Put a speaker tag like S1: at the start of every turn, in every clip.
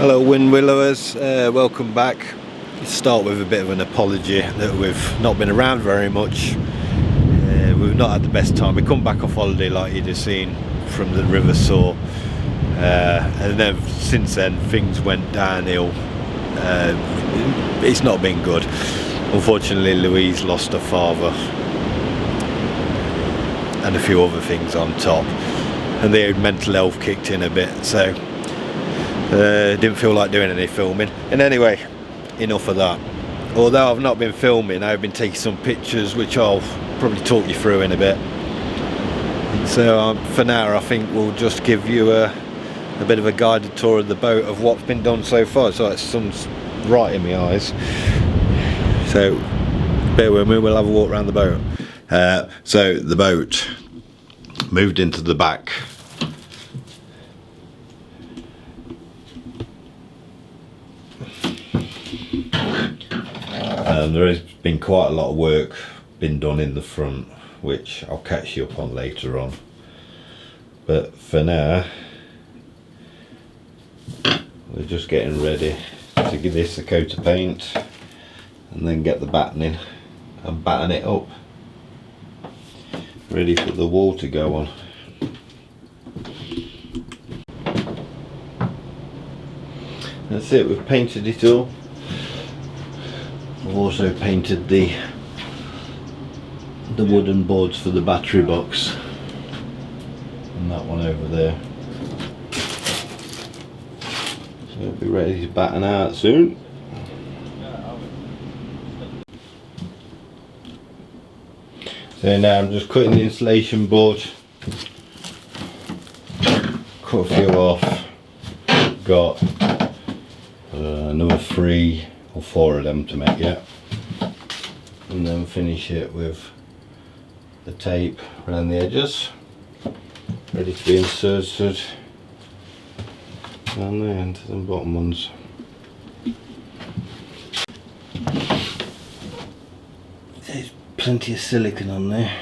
S1: Hello WindWillows, welcome back. Let's start with a bit of an apology that we've not been around very much. We've not had the best time. We come back off holiday like you'd have seen from the river Soar, and then since then things went downhill. It's not been good. Unfortunately Louise lost her father and a few other things on top, and the mental health kicked in a bit, so didn't feel like doing any filming. And anyway, enough of that. Although I've not been filming, I've been taking some pictures which I'll probably talk you through in a bit. So for now I think we'll just give you a bit of a guided tour of the boat of what's been done so far. So the sun's right in my eyes, so bear with me, we'll have a walk around the boat. So the boat moved into the back. There has been quite a lot of work been done in the front, which I'll catch you up on later on. But for now, we're just getting ready to give this a coat of paint and then get the battening and batten it up, ready for the wall to go on. That's it, we've painted it all. I've also painted the wooden boards for the battery box, and that one over there. So it'll be ready to batten out soon. So now I'm just cutting the insulation board. Cut a few off. Got another 3 or 4 of them to make yet, and then finish it with the tape around the edges, ready to be inserted down there into the bottom ones. There's plenty of silicone on there.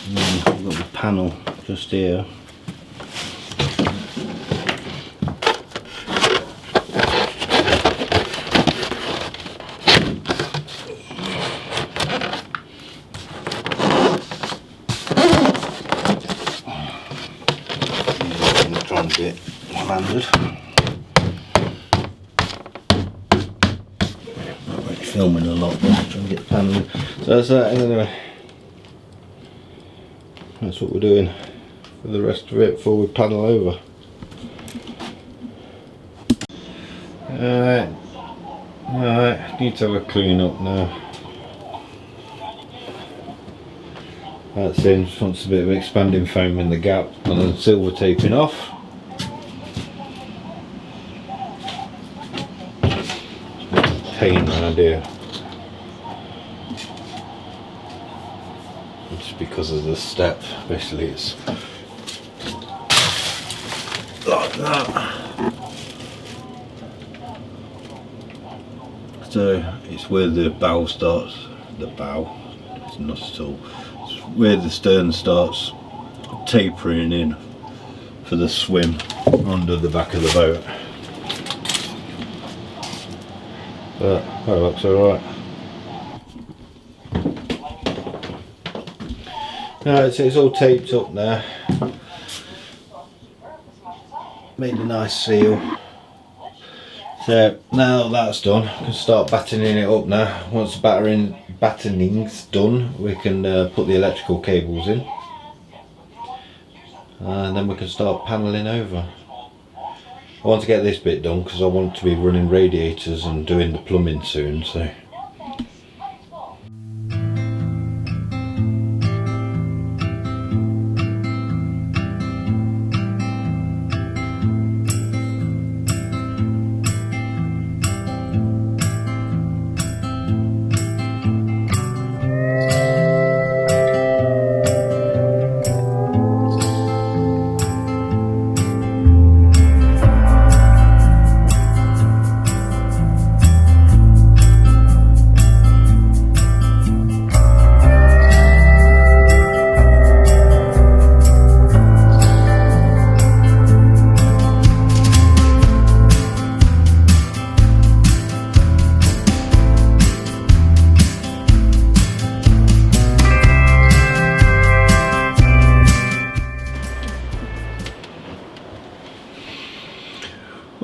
S1: And then I've got the panel just here. Bit landed. Not really filming a lot, but I'm trying to get the panel in. So that's that. Anyway, that's what we're doing for the rest of it before we panel over. Alright, need to have a clean up now. That's in, just wants a bit of expanding foam in the gap and then silver taping off. Pain around here. Just because of the step, basically it's like that. So it's where the bow starts, the bow, it's not at all, it's where the stern starts tapering in for the swim under the back of the boat. But that looks alright. Now it's all taped up now. Made a nice seal. So now that's done, we can start battening it up now. Once the battening's done, we can put the electrical cables in. And then we can start paneling over. I want to get this bit done because I want to be running radiators and doing the plumbing soon, so.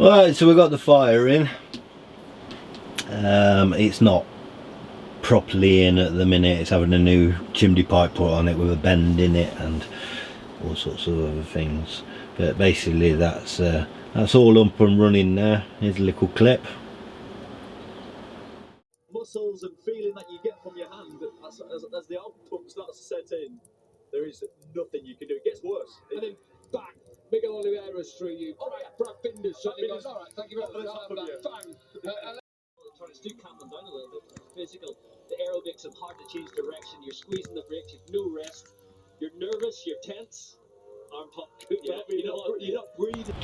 S1: Right, so we've got the fire in. It's not properly in at the minute. It's having a new chimney pipe put on it with a bend in it and all sorts of other things. But basically that's all up and running now. Here's a little clip.
S2: Muscles and feeling that you get from your hand as the arm pump starts to set in, there is nothing you can do. It gets worse. And then bang, Miguel Oliveira's through you. All right, Brad Binder's shutting goes. All right, thank you very much. Bang. Trying to calm them down a little bit. Physical. The aerobics are hard to change direction. You're squeezing the brakes. You've no rest. You're nervous. You're tense. Arm pump. Yeah, you're not breathing.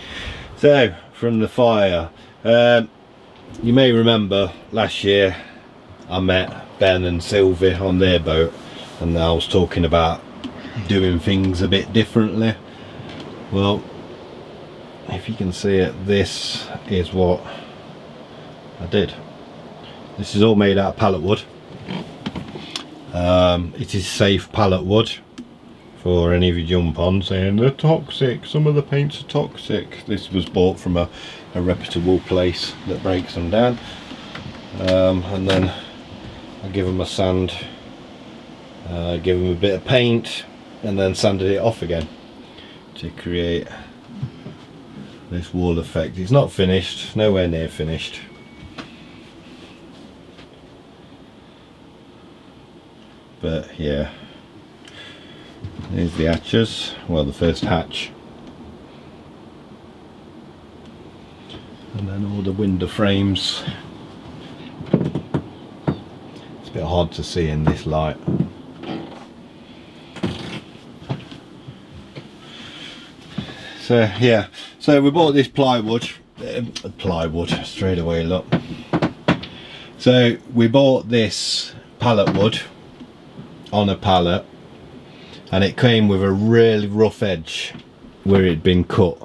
S1: So from the fire, you may remember last year I met Ben and Sylvie on their boat, and I was talking about doing things a bit differently. Well, if you can see it, this is what I did. This is all made out of pallet wood. It is safe pallet wood, for any of you jump on saying they're toxic, some of the paints are toxic. This was bought from a reputable place that breaks them down, and then I give them a sand, give them a bit of paint, and then sanded it off again to create this wall effect. It's not finished, nowhere near finished, but yeah, here's the hatches. Well, the first hatch, and then all the window frames. It's a bit hard to see in this light. So yeah, so we bought this plywood straight away, look. So we bought this pallet wood on a pallet, and it came with a really rough edge where it'd been cut.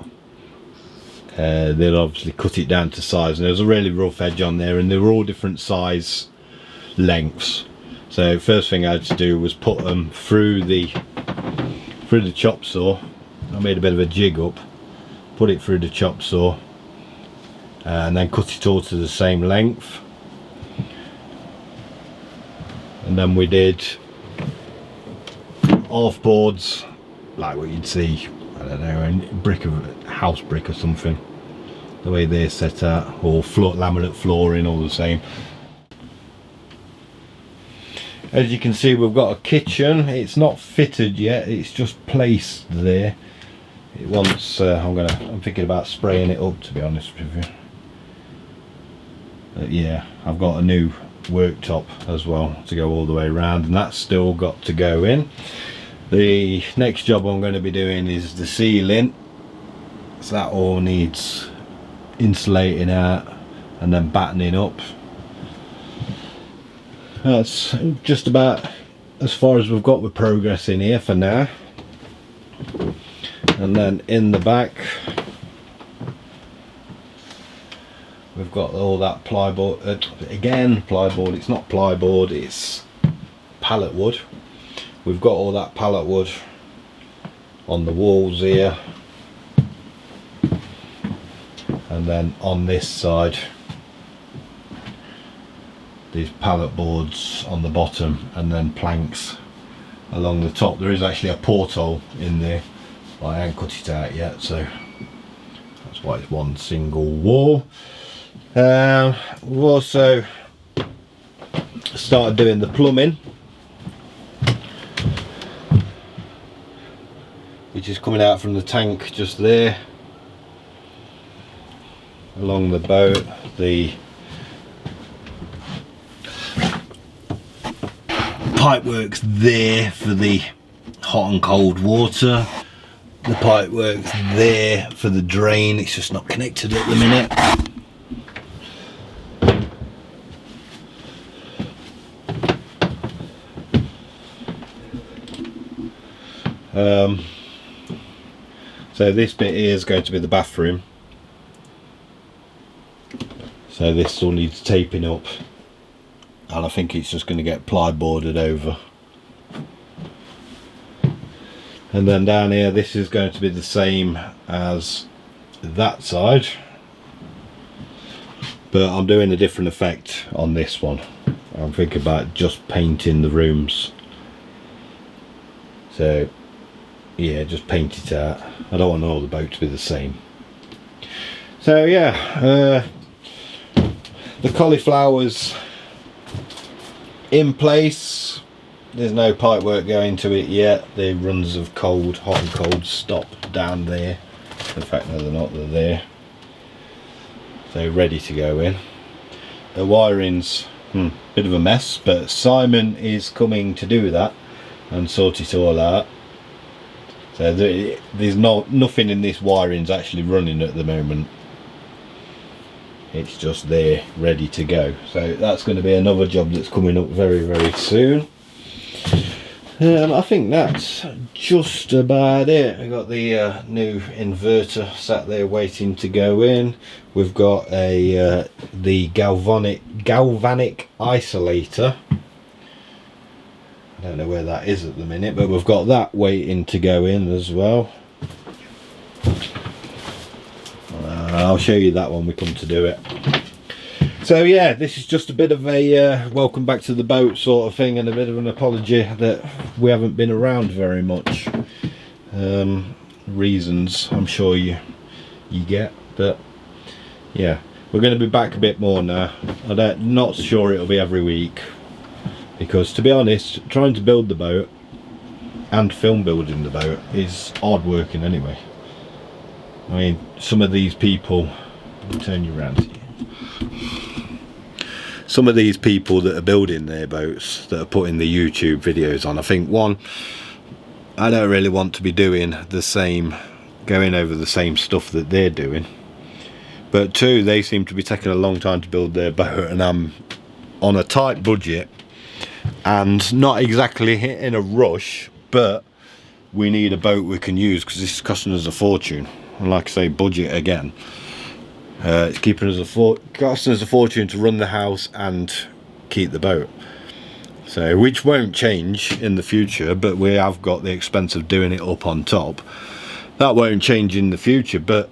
S1: They'd obviously cut it down to size, and there was a really rough edge on there, and they were all different size lengths. So first thing I had to do was put them through the chop saw. I made a bit of a jig up, put it through the chop saw, and then cut it all to the same length. And then we did half boards, like what you'd see, I don't know, a house brick or something, the way they're set out, or laminate flooring, all the same. As you can see, we've got a kitchen. It's not fitted yet, it's just placed there. It wants, I'm thinking about spraying it up, to be honest with you. But yeah, I've got a new worktop as well to go all the way around, and that's still got to go in. The next job I'm going to be doing is the ceiling, so that all needs insulating out and then battening up. That's just about as far as we've got with progress in here for now. And then in the back we've got all that plyboard, again plyboard, it's not plyboard, it's pallet wood. We've got all that pallet wood on the walls here, and then on this side these pallet boards on the bottom, and then planks along the top. There is actually a porthole in there, but I haven't cut it out yet, so that's why it's one single wall. We've also started doing the plumbing, which is coming out from the tank just there along the boat. The pipe works there for the hot and cold water. The pipe works there for the drain, it's just not connected at the minute. So this bit here is going to be the bathroom, so this still needs taping up, and I think it's just going to get plyboarded over. And then down here, this is going to be the same as that side, but I'm doing a different effect on this one. I'm thinking about just painting the rooms. So yeah, just paint it out. I don't want all the boat to be the same. So yeah, the cauliflower's in place. There's no pipe work going to it yet. The runs of cold, hot and cold stop down there. In fact, no, they're not, they're there. So ready to go in. The wiring's bit of a mess, but Simon is coming to do that and sort it all out. So there's nothing in this wiring's actually running at the moment. It's just there, ready to go. So that's going to be another job that's coming up very, very soon. I think that's just about it. We've got the new inverter sat there waiting to go in. We've got the galvanic isolator. I don't know where that is at the minute, but we've got that waiting to go in as well. I'll show you that when we come to do it. So yeah, this is just a bit of a welcome back to the boat sort of thing, and a bit of an apology that we haven't been around very much. Reasons I'm sure you get, but yeah, we're going to be back a bit more now. I'm not sure it'll be every week, because to be honest, trying to build the boat and film building the boat is hard working anyway. I mean, some of these people, I'll turn you around here. Some of these people that are building their boats, that are putting the YouTube videos on, I think, one, I don't really want to be doing the same, going over the same stuff that they're doing, but two, they seem to be taking a long time to build their boat, and I'm on a tight budget and not exactly in a rush, but we need a boat we can use because this is costing us a fortune. And like I say, budget again. It's costing us a fortune to run the house and keep the boat. So, which won't change in the future, but we have got the expense of doing it up on top. That won't change in the future, but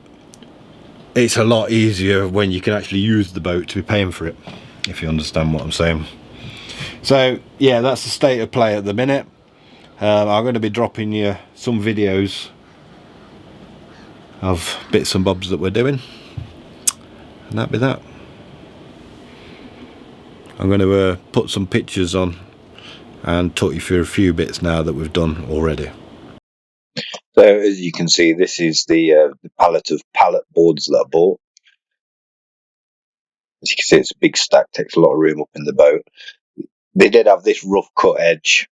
S1: it's a lot easier when you can actually use the boat to be paying for it, if you understand what I'm saying. So yeah, that's the state of play at the minute. I'm going to be dropping you some videos of bits and bobs that we're doing, and that'll be that. I'm going to put some pictures on and talk you through a few bits now that we've done already.
S3: So as you can see, this is the pallet of pallet boards that I bought. As you can see, it's a big stack, takes a lot of room up in the boat. They did have this rough cut edge,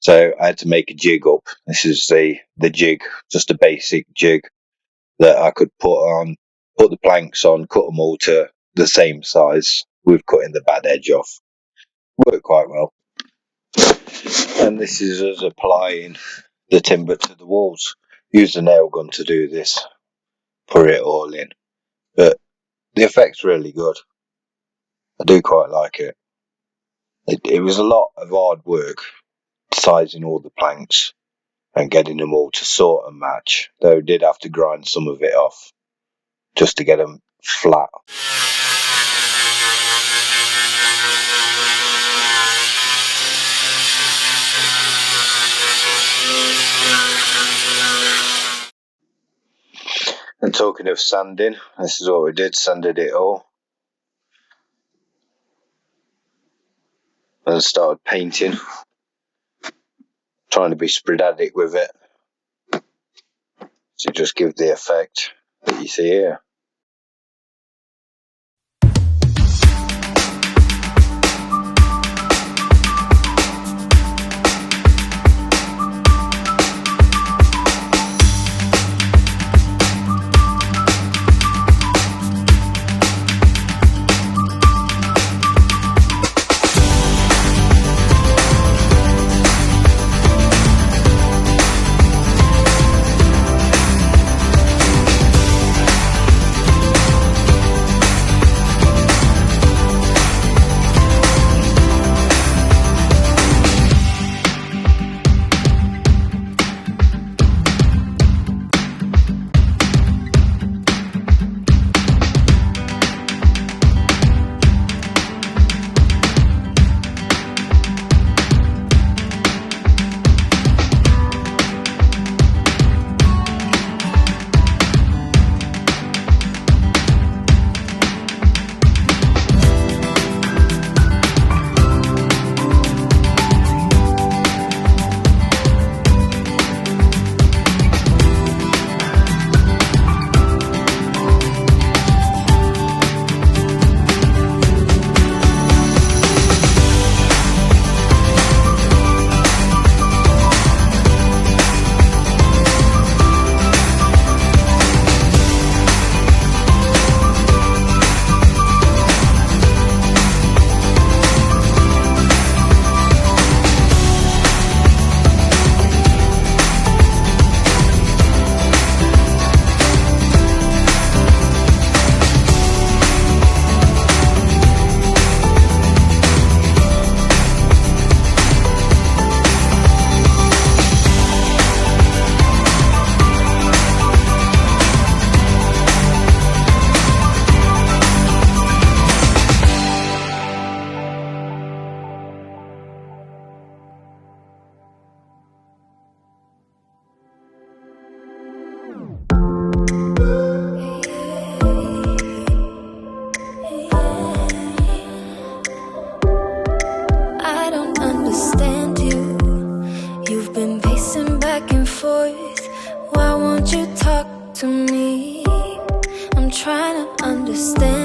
S3: so I had to make a jig up. This is the jig, just a basic jig that I could put the planks on, cut them all to the same size with cutting the bad edge off. Worked quite well. And this is us applying the timber to the walls. Used a nail gun to do this, put it all in, but the effect's really good. I do quite like it. It was a lot of hard work sizing all the planks and getting them all to sort and match, though I did have to grind some of it off just to get them flat. And talking of sanding, this is what we did, sanded it all. And started painting, trying to be sporadic with it to just give the effect that you see here.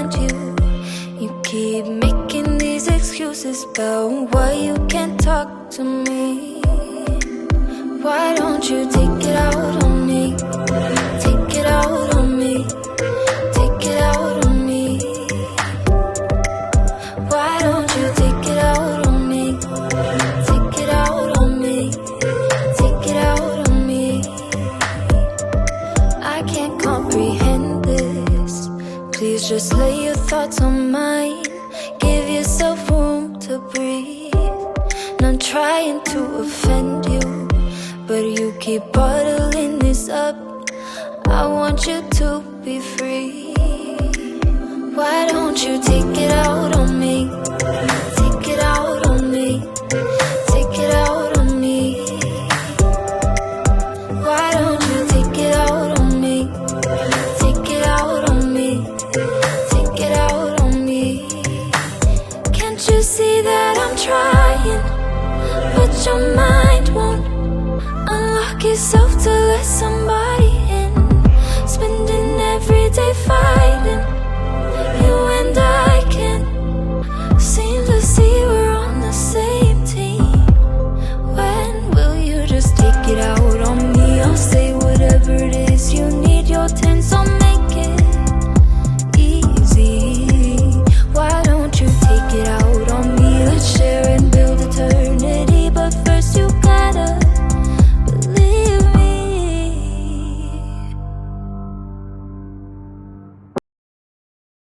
S4: want you. You keep making these excuses about why you can't talk to me. Why don't you take it out on me? Take it out on me. Take it out on me. Why don't you take it out on me? Take it out on me. Take it out on me. I can't comprehend this. Please just lay your thoughts on mine. Give yourself room to breathe. Not trying to offend you, but you keep bottling this up. I want you to be free. Why don't you take it out on